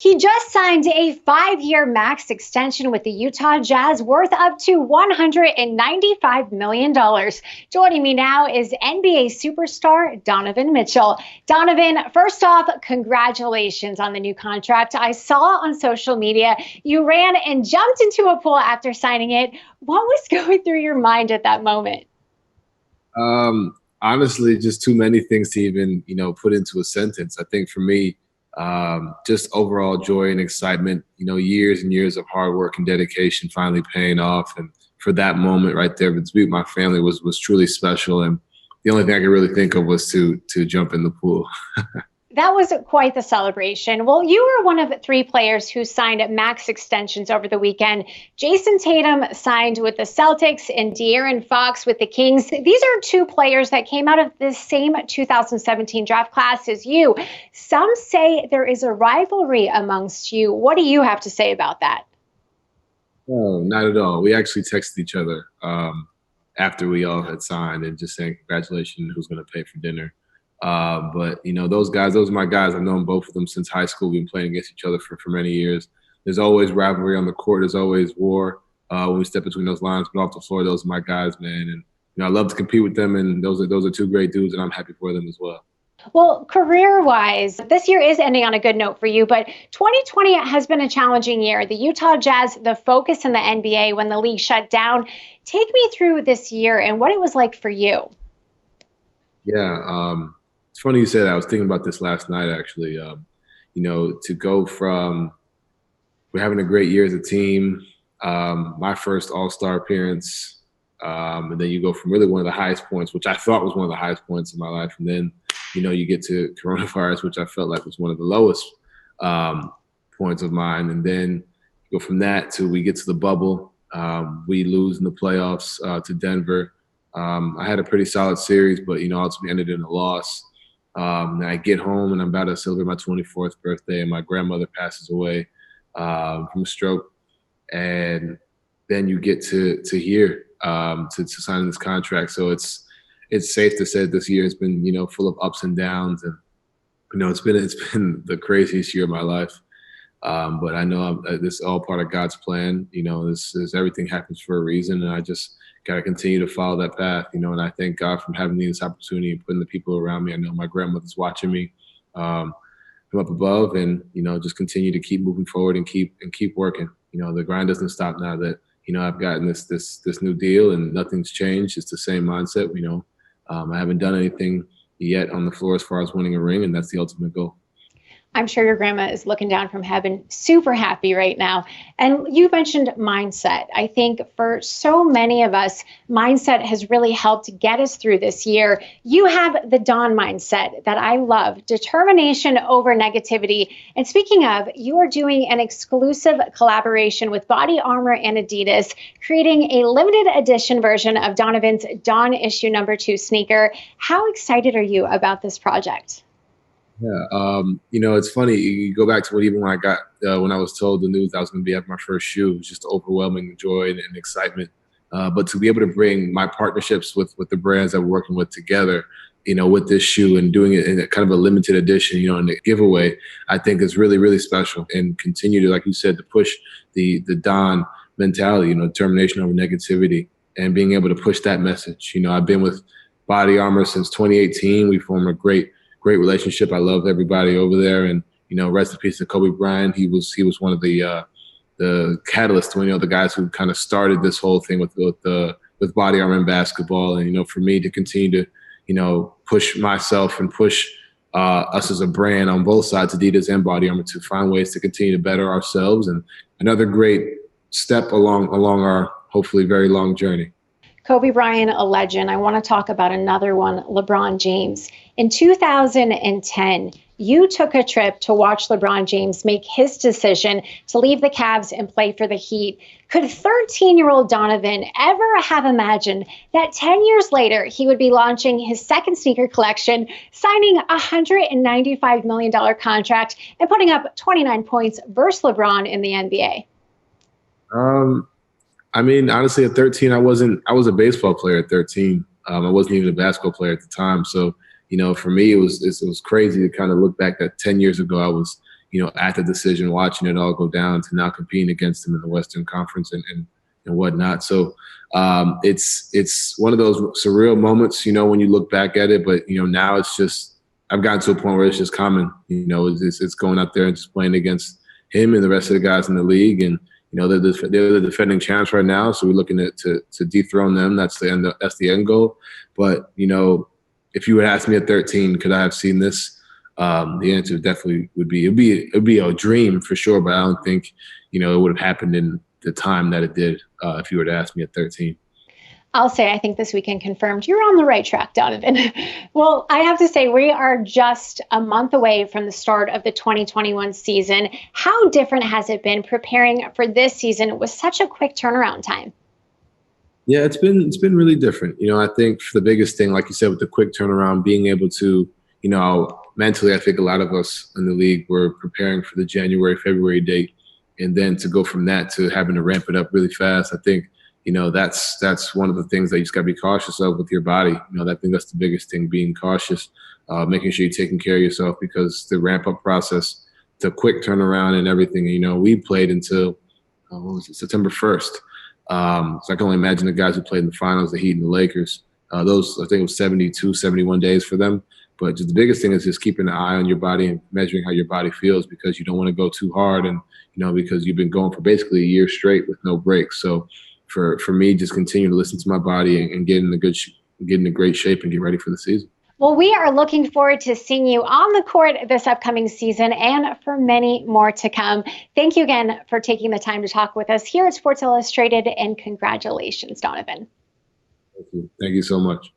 He just signed a 5-year max extension with the Utah Jazz worth up to $195 million. Joining me now is NBA superstar Donovan Mitchell. Donovan, first off, congratulations on the new contract. I saw on social media you ran and jumped into a pool after signing it. What was going through your mind at that moment? Honestly, just too many things to even, put into a sentence. I think for me, just overall joy and excitement, years and years of hard work and dedication finally paying off. And for that moment right there, to be with my family was truly special. And the only thing I could really think of was to jump in the pool. That was quite the celebration. Well, you were one of 3 players who signed max extensions over the weekend. Jason Tatum signed with the Celtics and De'Aaron Fox with the Kings. These are 2 players that came out of the same 2017 draft class as you. Some say there is a rivalry amongst you. What do you have to say about that? No, not at all. We actually texted each other after we all had signed and just saying congratulations, who's going to pay for dinner. But those guys, those are my guys. I've known both of them since high school. We've been playing against each other for many years. There's always rivalry on the court. There's always war when we step between those lines. But off the floor, those are my guys, man. And I love to compete with them. And those are 2 great dudes, and I'm happy for them as well. Well, career-wise, this year is ending on a good note for you, but 2020 has been a challenging year. The Utah Jazz, the focus in the NBA when the league shut down. Take me through this year and what it was like for you. Yeah, it's funny you said that. I was thinking about this last night, actually. To go from we're having a great year as a team, my first All-Star appearance, and then you go from really one of the highest points, which I thought was one of the highest points in my life, and then you get to coronavirus, which I felt like was one of the lowest points of mine, and then you go from that to we get to the bubble. We lose in the playoffs to Denver. I had a pretty solid series, but ultimately ended in a loss. And I get home and I'm about to celebrate my 24th birthday, and my grandmother passes away from a stroke. And then you get to here to sign this contract. So it's safe to say this year has been full of ups and downs, and it's been the craziest year of my life. But I know this is all part of God's plan. This everything happens for a reason, and I just got to continue to follow that path. And I thank God for having me this opportunity and putting the people around me. I know my grandmother's watching me from up above, and just continue to keep moving forward and keep working. The grind doesn't stop now that I've gotten this new deal and nothing's changed. It's the same mindset. I haven't done anything yet on the floor as far as winning a ring, and that's the ultimate goal. I'm sure your grandma is looking down from heaven, super happy right now. And you mentioned mindset. I think for so many of us, mindset has really helped get us through this year. You have the Don mindset that I love, determination over negativity. And speaking of, you are doing an exclusive collaboration with Body Armor and Adidas, creating a limited edition version of Donovan's Dawn issue #2 sneaker. How excited are you about this project? Yeah, it's funny. You go back to when I was told the news that I was going to be at my first shoe, it was just overwhelming joy and excitement. But to be able to bring my partnerships with the brands that we're working with together, with this shoe and doing it in a kind of a limited edition, in a giveaway, I think is really, really special, and continue to, like you said, to push the Don mentality, determination over negativity, and being able to push that message. I've been with Body Armor since 2018. We formed a great relationship. I love everybody over there, and rest in peace to Kobe Bryant. He was one of the catalysts, the guys who kind of started this whole thing with Body Armor and basketball. And for me to continue to push myself and push us as a brand on both sides, Adidas and Body Armor, to find ways to continue to better ourselves, and another great step along our hopefully very long journey. Kobe Bryant, a legend. I want to talk about another one, LeBron James. In 2010, you took a trip to watch LeBron James make his decision to leave the Cavs and play for the Heat. Could 13-year-old Donovan ever have imagined that 10 years later he would be launching his second sneaker collection, signing a $195 million contract, and putting up 29 points versus LeBron in the NBA? Honestly, at 13, I was a baseball player at 13. I wasn't even a basketball player at the time. So, for me, it was crazy to kind of look back that 10 years ago, I was, at the decision, watching it all go down to now competing against them in the Western Conference and whatnot. So it's one of those surreal moments, when you look back at it. But now it's just, I've gotten to a point where it's just common. It's going out there and just playing against him and the rest of the guys in the league, and they're the defending champs right now. So we're looking to dethrone them. That's the end goal. But if you would ask me at 13, could I have seen this? The answer definitely would be it'd be a dream for sure, but I don't think it would have happened in the time that it did if you were to ask me at 13. I'll say I think this weekend confirmed you're on the right track, Donovan. Well, I have to say we are just a month away from the start of the 2021 season. How different has it been preparing for this season with such a quick turnaround time? Yeah, it's been really different. I think the biggest thing, like you said, with the quick turnaround, being able to, mentally, I think a lot of us in the league were preparing for the January, February date, and then to go from that to having to ramp it up really fast. I think, that's one of the things that you just got to be cautious of with your body. I think that's the biggest thing, being cautious, making sure you're taking care of yourself, because the ramp up process, the quick turnaround and everything, we played until September 1st. So I can only imagine the guys who played in the finals, the Heat and the Lakers. Those, I think it was 72, 71 days for them. But just the biggest thing is just keeping an eye on your body and measuring how your body feels, because you don't want to go too hard, and because you've been going for basically a year straight with no breaks. So for me, just continue to listen to my body and get in a great shape and get ready for the season. Well, we are looking forward to seeing you on the court this upcoming season and for many more to come. Thank you again for taking the time to talk with us here at Sports Illustrated, and congratulations, Donovan. Thank you so much.